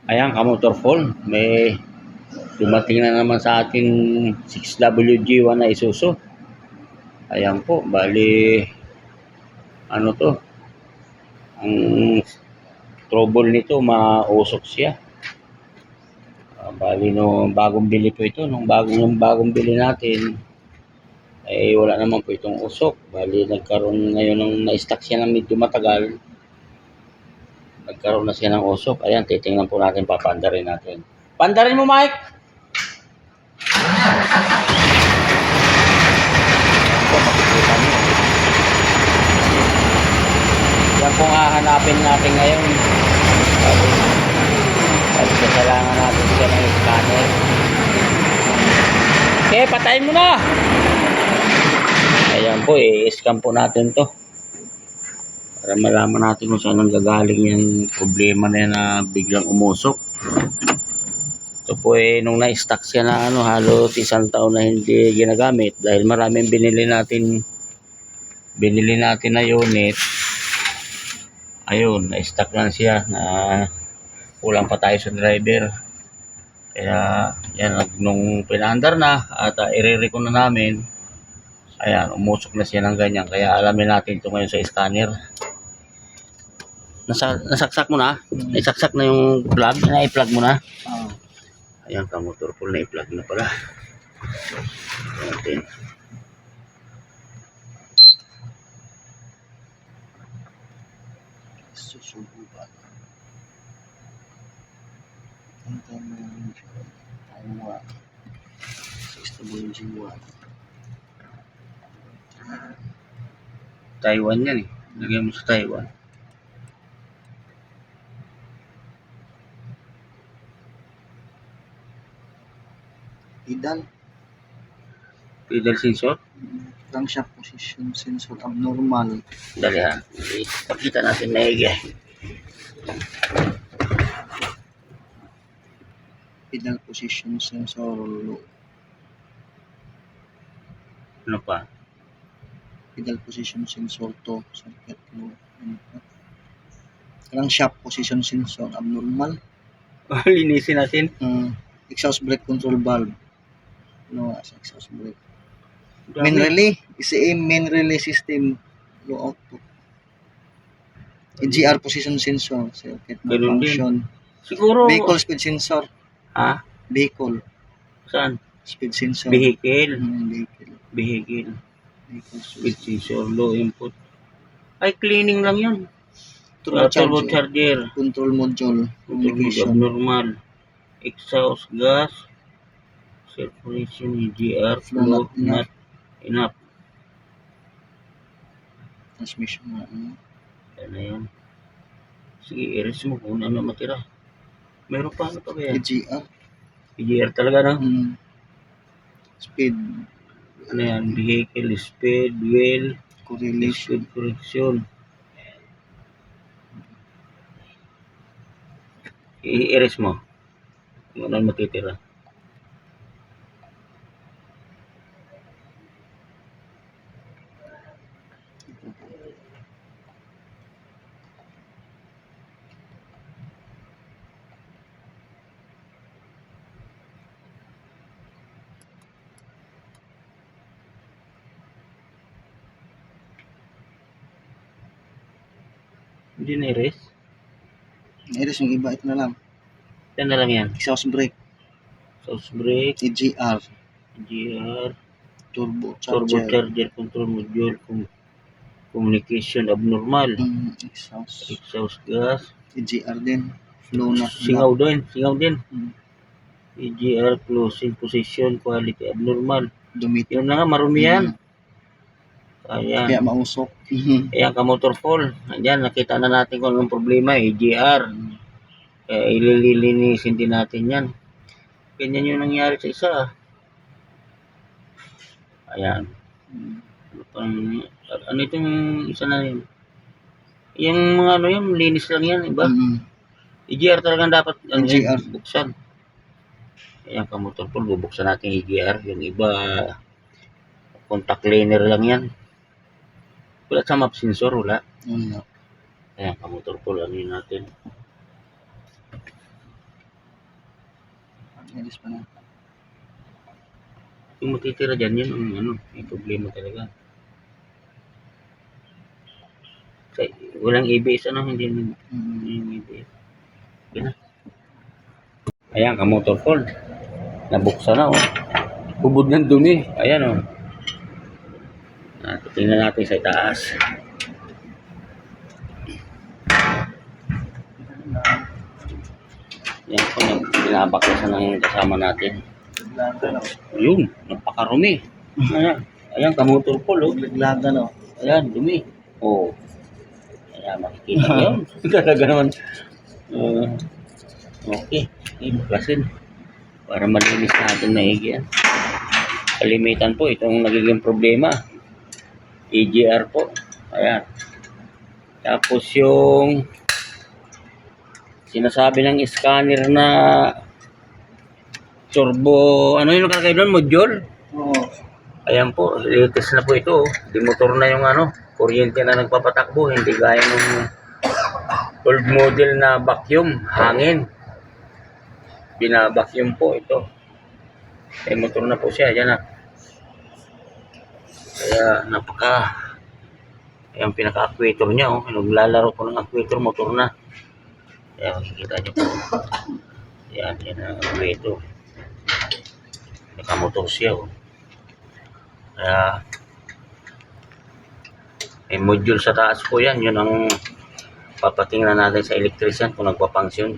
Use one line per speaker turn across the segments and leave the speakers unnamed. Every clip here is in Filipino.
Ayan, kamotor phone. May dumating na naman sa ating 6WG1 na Isuzu. Ayan po, bali, ano to, ang trouble nito, mausok siya. Bali, no, bagong bili po ito. Nung bagong bili natin, ay wala naman po itong usok. Bali, nagkaroon ngayon ng na-stock siya ng medyo matagal. Nagkaroon na siya ng usok. Ayan, titingnan po natin, papandarin natin. Pandarin mo, Mike! Yan pong hahanapin natin ngayon. Kailangan natin siya ng scanner. Okay, patayin mo na! Ayan po, i-scan po natin to. Para malaman natin kung saan ang gagaling yung problema na yan na biglang umusok. Ito po nung na-stock siya na halos isang taon na hindi ginagamit dahil maraming binili natin na unit. Ayun, na-stock lang siya na kulang pa tayo sa driver. Kaya yan, nung pinaandar na at i-recon na namin, ayan, umusok na siya ng ganyan. Kaya alamin natin ito ngayon sa scanner. Nasaksak mo na? Isaksak na yung plug? Na-i-plug mo na? Ayan, kamotor pool, na-i-plug na pala. Ayan. Susubukan. Antay mo yung Taiwan. 6WG1. Taiwan yan eh. Lagyan mo sa Taiwan. Pedal sensor?
Crankshaft position sensor abnormal.
Dali ha. Pakita natin maigi.
Pedal position sensor low.
Ano pa?
Pedal position sensor to. Circuit low. Crankshaft position sensor abnormal.
Linisin natin.
Exhaust brake control valve. No, exhaust brake. Main relay. ECM main relay system. Low output. EGR position sensor. Circuit malfunction.
Siguro.
Vehicle speed sensor.
Ha?
Vehicle.
Saan?
Speed sensor.
Vehicle.
Vehicle.
Speed sensor. Low input. Ay, cleaning lang yun.
Turbo
charger.
Control module. Communication.
Abnormal. Exhaust gas. Circulation. EGR. Flow. Not enough.
Transmission na.
Yan na yan. Sige, i-erase mo kung ano matira. Meron pa, ano pa ba yan?
EGR.
EGR talaga, no?
Speed.
Ano yan? Vehicle, speed, wheel,
correlation.
speed correction. I-erase mo. Kung ano matitira. Hindi na-erase?
Na-erase yung iba. Ito na lang.
Yan na lang yan.
Exhaust brake.
Exhaust brake.
EGR.
Turbo charger control module. Communication abnormal. Exhaust gas.
EGR din. Flow na.
Singaw din. EGR closing position quality abnormal.
Dumit.
Yun na nga, marumi yan.
Kaya mausok.
Ayan, kamotor fall. Ayan, nakita na natin kung anong problema. EGR. Kaya ililinisin din natin yan. Ganyan yung nangyari sa isa. Ayan. Ano itong isa na yun? Yung mga ano yun, linis lang yan, iba? EGR talagang dapat buksan. Ayan, kamotor fall. Bubuksan natin EGR. Yung iba, contact cleaner lang yan. Wala sa map sensor, wala. Ayan, kamotor fall, ano yun natin.
Series pa na.
Yung matitira dyan, yun ang ano, yung problema talaga. Kasi walang ABS, ano, hindi yung ABS. Okay na. Ayan, kamotor Paul. Nabuksan na, oh. Hubod ng dumi. Ayan, oh. Tingnan natin sa itaas. Yan po, binabakasan ng kasama natin. Yun, napakarumi. Ayan, ayan, kamotor Paul, oh.
Liglaga, no?
Ayan, dumi. Oh. Ayan, makikita yun. Talaga naman. Okay, baklasin. Para malinis natin maigi yan. Kalimitan po, itong nagiging problema. EGR po. Ayan. Tapos yung sinasabi ng scanner na turbo, ano yung nakalagay doon? Module?
Oo.
Ayan po, latest na po ito. Di motor na yung ano, kuryente na nagpapatakbo. Hindi gaya ng old model na vacuum, hangin. Binabacuum po ito. Motor na po siya, yan na. Kaya yung pinaka-actuator niya, oh. Naglalaro po ng actuator, motor na. Kaya makikita niyo po. Yan ang actuator. Nakamotor siya, oh. Kaya may module sa taas po yan. Yun ang papatingnan natin sa electrician kung nagpapangsyon.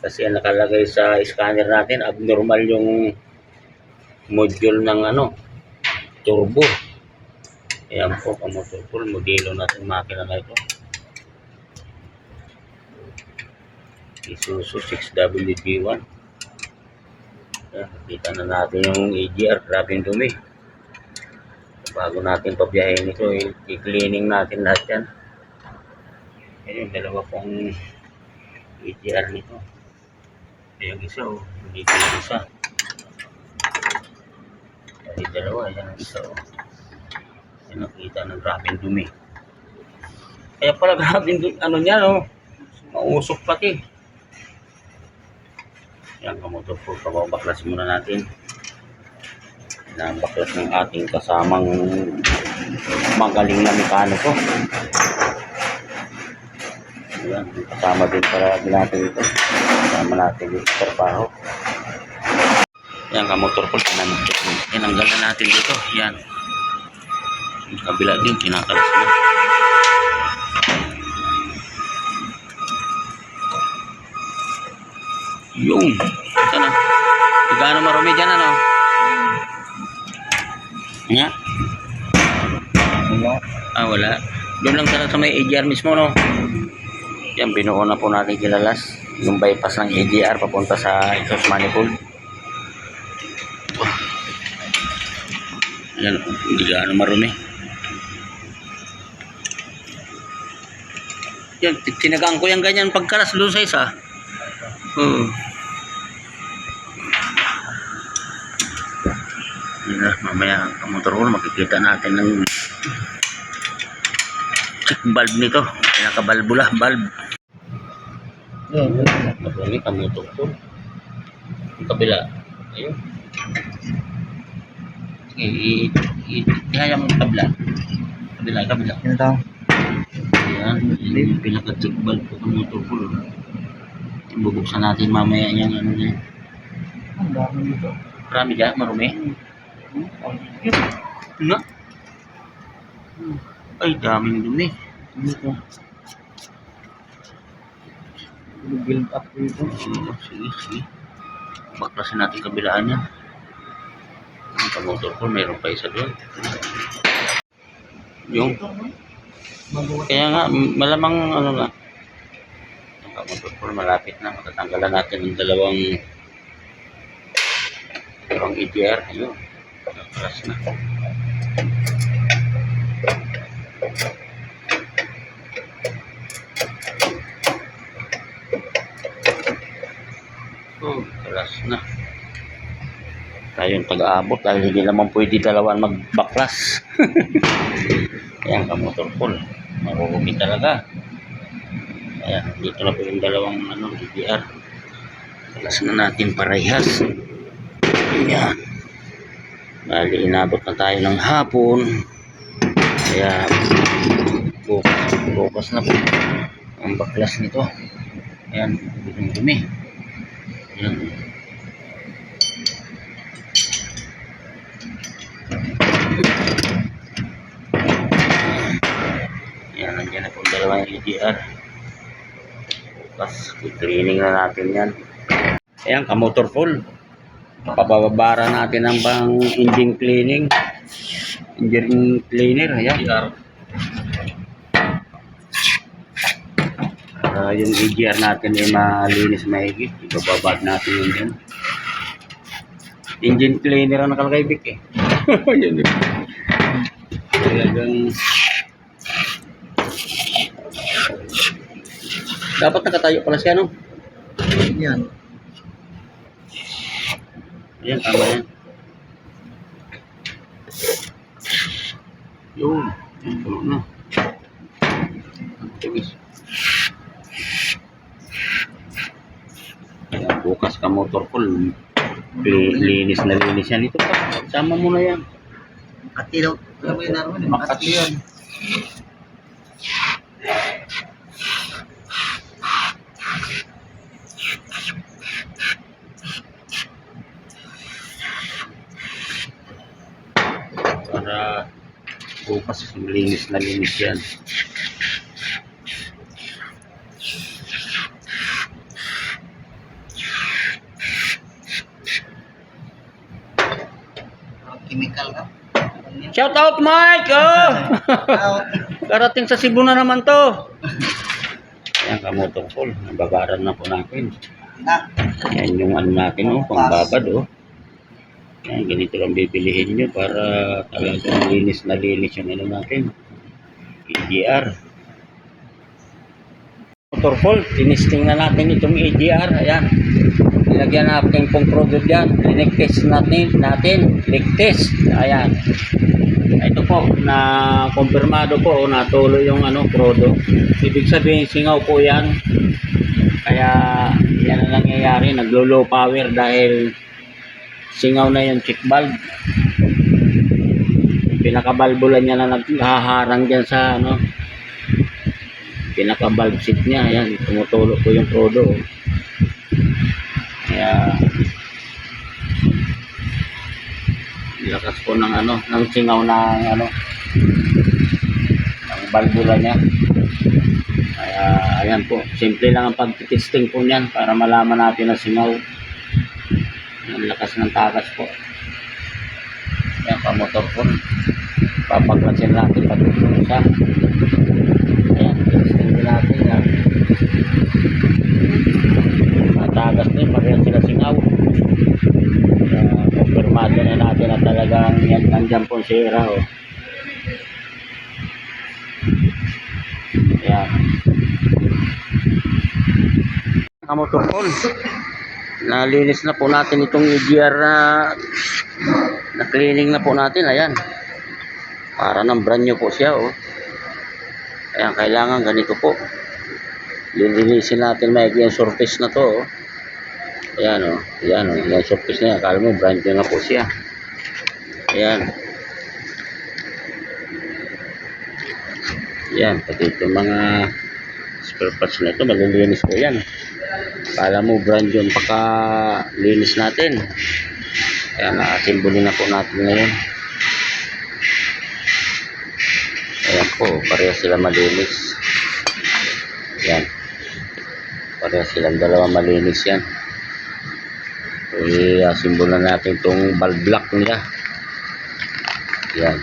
Kasi ang nakalagay sa scanner natin, abnormal yung module ng ano, turbo. Ayan po, kamotor Paul, modelo natin makina na ito. Isuzu 6WD1. Ayan, nakita na natin yung EGR, grabing dumi. Bago natin pabiyahin ito, i-cleaning natin lahat yan. Ayan, dalawa pong EGR nito. Ayan isa, oh, hindi ko yung isa. Ayan dalawa, ayan ang isa, oh. Ayan, nakita ng grabing dumi. Kaya pala grabing dumi, ano niya, no? Mausok pati. Ayan, kamotor po, pababaklas muna natin. Nabaklas ng ating kasamang magaling na mekaniko. Ayan, kasama din para natin ito. Kasama natin yung trabaho. Ayan, kamotor po, tinanggal na natin dito. Ayan. Yung kabila din, kinakalas na. Yung, ito na. Gaano marumi dyan, ano? Nga?
Wala.
Wala. Doon lang talaga sa may AGR mismo, no? Yan, binuo na po natin kilalas. Yung bypass ng AGR papunta sa exhaust manifold. Yan, hindi gaano marumi. Yan, tinagaan ko yung ganyan pagkalas doon sa isa. Yan na, mamaya ang motor ko, makikita natin ng check valve nito. Pinakabalbula, valve. Marumi ka motor ko. Yung kabila. Ayun. Ihaya mo yung kabila. Kabila.
Yan daw.
Yan, yung pinaka-check valve po ng motor ko. Bubuksan natin mamaya yung ano niya.
Ang dami dito.
Marami dyan, marumi. Nga. Ay, daming dumi.
Dito. Build up dito.
Sige. Baklasin natin kabilaan niya. Ang motor ko, mayroon pa isa doon. Yung. Kaya nga, malamang ano na. Ang motor ko, malapit na. Matatanggalan natin ng dalawang EGR. Ayun. Nakras na. Kalas na. Tayong pag-aabot dahil hindi naman pwede dalawan magbaklas. Ayan, kamotor Paul. Marurumi talaga. Ayan, dito na po yung dalawang EGR. Alas na natin parehas. Ayan. Bali, inabot na tayo ng hapon. Kaya, bukas na po ang baklas nito. Ayan, dumi. Ayan. Ayan, nandiyan na po dalawang EGR. Bukas, i-cleaning na natin yan. Ayan, kamotor full. Papababara natin ang pang engine cleaning. Engine cleaner, ayan. Yung EGR natin ay malinis mahigit. Ibababad natin yun dyan. Engine cleaner ang nakalagay, Vic eh. Yun eh. Talagang dapat nakatayo pala siya, no?
Yan.
Ayan, tama yan. Yun. Ayan, tulo na. Tugis. Ayan, bukas ka motor full. Linis na linis yan. Ito pa. Sama mo na yan.
Makati daw. Alam mo yun naroon.
Makati yan. Para bukas linis na linis yan.
Chemical ka.
Shout out Mike! Oh! Karating sa Cebu na naman to. Ayan, kamotong full. Nababaran na po natin.
Na.
Ayan yung ano natin, oh, pangbabad, oh. Ayan, ganito lang bibilihin nyo para talagang linis na linis yung ano natin. EGR. Motor full, tinisting na natin itong EGR. Ayan. Nilagyan natin pong product dyan. Linig test natin. Leak test. Ayan. Ito po, na kumpirmado po, natuloy yung ano, product. Ibig sabihin, singaw po yan. Kaya, yan ang nangyayari. Naglo-low power dahil singaw na yung check valve. Pinakabalbula niya na naghaharang dyan sa ano, pinaka-valve seat niya. Ayan, tumutulo po yung product. Kaya lakas po ng ano, ng singaw ng ano, ng balbula niya. Kaya ayan po, simple lang ang pag-testing po niyan para malaman natin ang singaw. Ang lakas ng takas po. Ayan, pamotor po. Papaklasin natin pag isa. Ayan, testing natin yan. Matagas din, parehas sila singaw. Kumpirmado na natin na talagang yan, nandyan po sira, oh. Ayan. Kamotor full. Nalinis na po natin itong EGR na cleaning na po natin. Ayan. Para ng brand new po siya, oh. Ayan, kailangan ganito po. Lilinisin natin maigi ang surface na to, oh. Ayan, oh. Ayan, oh. Yung surface niya. Akala mo, brand new na po siya. Ayan. Ayan, pati itong mga spare parts na ito, malilinis po yan. Akala mo, brand new yung pagka-linis natin. Ayan, nakasimboli na po natin ngayon. Ayan po, pareha sila malinis. Ayan. Pareha silang dalawa malinis yan. I-simbol na natin itong valve block nila. Ayan.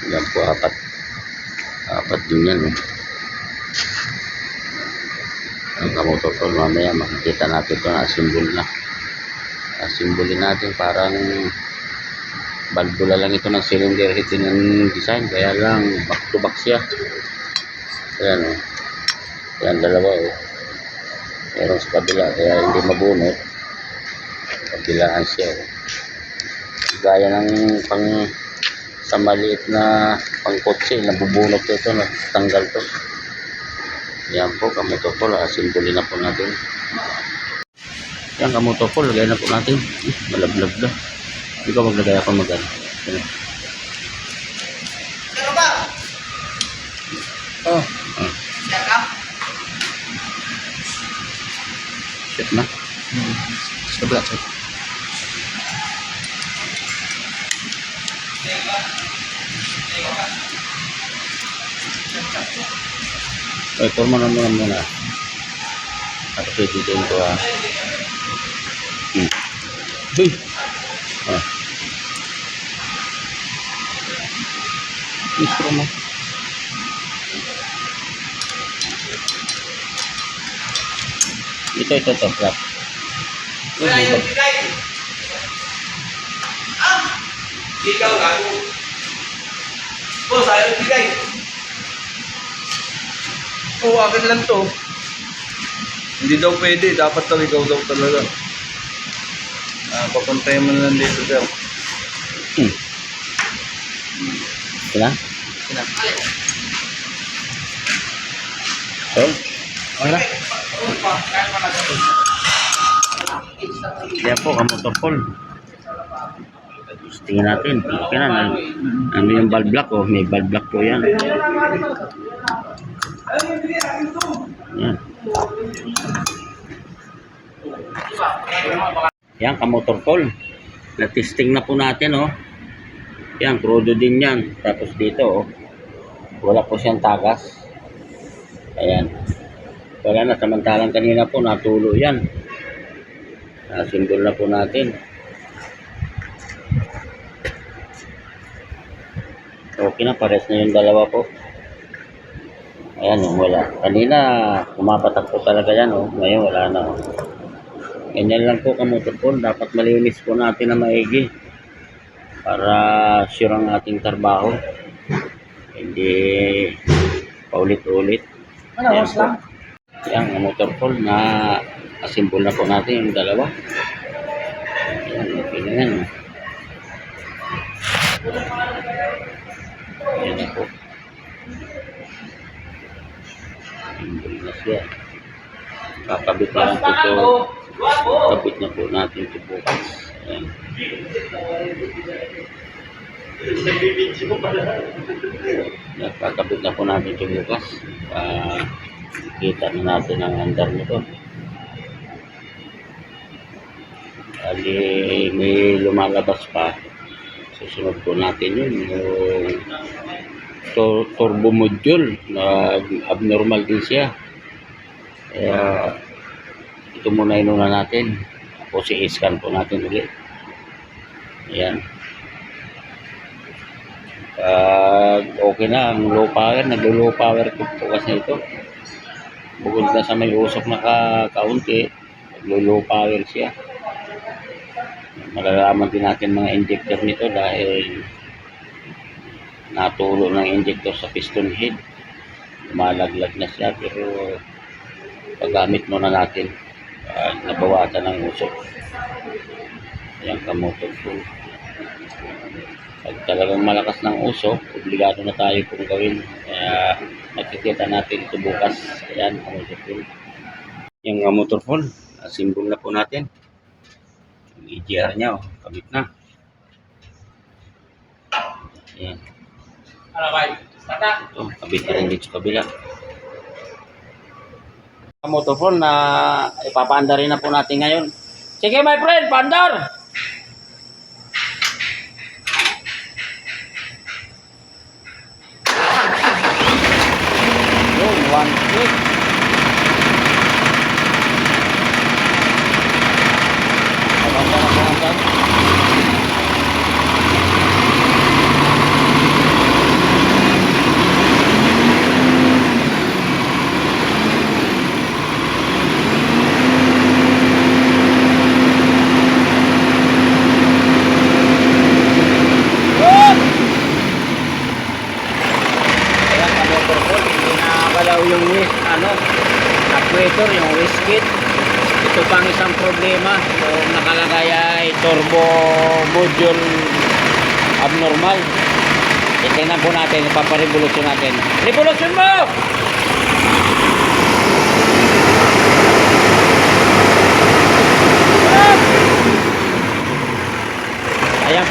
Ayan po, apat din yan. Ang kamotor ko, mamaya makikita natin ito na simbol na. Simbolin natin parang balbula lang ito ng cylinder head ng design, kaya lang back to back siya. Ayan, oh. Ayan, dalawa, oh. Meron sa kabila kaya hindi mabunot, kabilaan siya, oh. Gaya ng pang sa maliit na pang kotse, nabubunot ito, tanggal to. Yan po, kamotopol. Asimbuli na po natin. Yan, kamotopol. Lagay na po natin. Malablag na. Hindi ko maglagay ako magano.
Oh,
Set na.
sa kabila, sir.
Okay, forma na muna. Tapos ititin ko Uy! Istro mo. Ito, flap.
Ikaw gago. Boss, ayaw bigay. Oo, akin lang to. Hindi daw pwede. Dapat daw ikaw daw talaga. Papuntayin mo na lang dito, sir.
Sila? So?
Okay na?
Kaya po, kamotopol. Tingnan natin. Okay na. Ano yung valve block? Oh, may valve block po yan. Yan. Yan, kamotopol. Na-testing na po natin, oh. Yan, crudo din yan. Tapos dito, oh. Wala po siyang tagas. Ayan. Wala na. Samantalang kanina po, natulo yan. Nasimbol na po natin. Okay na, pares na yung dalawa po. Ayan, yung wala. Kanina, kumapatak po talaga yan, oh. Ngayon, wala na, oh. Ganyan lang po kamotopol. Dapat malinis po natin na maigi para sure ang ating trabaho. Hindi paulit-ulit.
Ano, boss lang?
Yan, kamotopol na asimbol na po natin yung dalawa. Ayan, okay na yan. Ayan na po. Asimbol na siya. Kakabit na lang po ito. Kakabit na po natin ito bukas. Ayan. Kakabit na po natin ito bukas. Kita na natin ang andar nito. Kali may lumalabas pa. Susunod po natin yun. Yung turbo module na abnormal din siya. Kaya ito muna inuna natin. Tapos i-scan po natin ulit. Ayan. Okay na ang low power. Nag-low power po kasi ito. Bukod na sa may usok na kaunti, nag-low power siya. Malalaman din natin mga injector nito dahil natulo ng injector sa piston head. Lumalaglag na siya pero paggamit muna natin nabawasan ng usok. Ayan, kamotopol. Pag talagang malakas ng usok, obligado na tayo kung gawin. Kaya makikita natin ito bukas. Ayan, kamotopol. Yung kamotopol, simbol na po natin. Yung EGR nya, oh, kabit na. Ayan. Ito, kabit na rin dito sa kabila. Kamotopol na ipapaandar rin na po natin ngayon. Sige my friend, paandar! Yun, 1 click. Paandar na paandar. Yung actuator, yung wastegate. Ito pang isang problema. Yung nakalagay ay turbo module abnormal. Tingnan po natin, ipaparevolusyon natin. Revolusyon mo!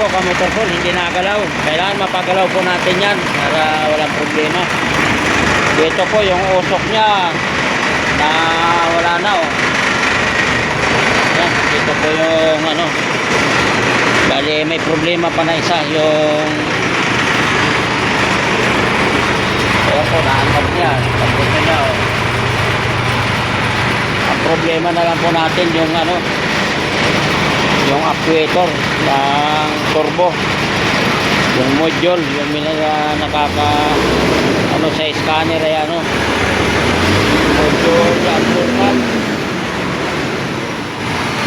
po kamotor po, hindi nagalaw. Kailangan mapagalaw po natin yan para walang problema. Dito po yung usok niya na wala na oh. Yan, dito po yung ano. Bali may problema pa na isa yung ayan po, naangat niya. Tapos niya oh. Ang problema na lang po natin yung ano, yung actuator ng turbo, yung module, yung nakaka ano sa scanner ay ano, module absorber.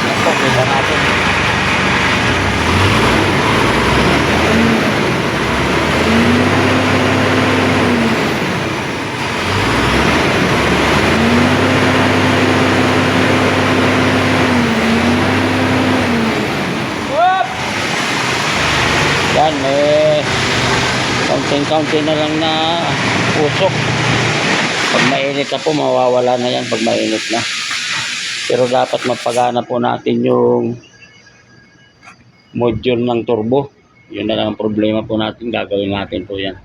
Ito, kita natin. Yan, may kaunting-kaunting na lang na usok. Pag mainit na po, mawawala na yan pag mainit na. Pero dapat mapagana po natin yung module ng turbo. Yun na lang ang problema po natin. Gagawin natin po yan.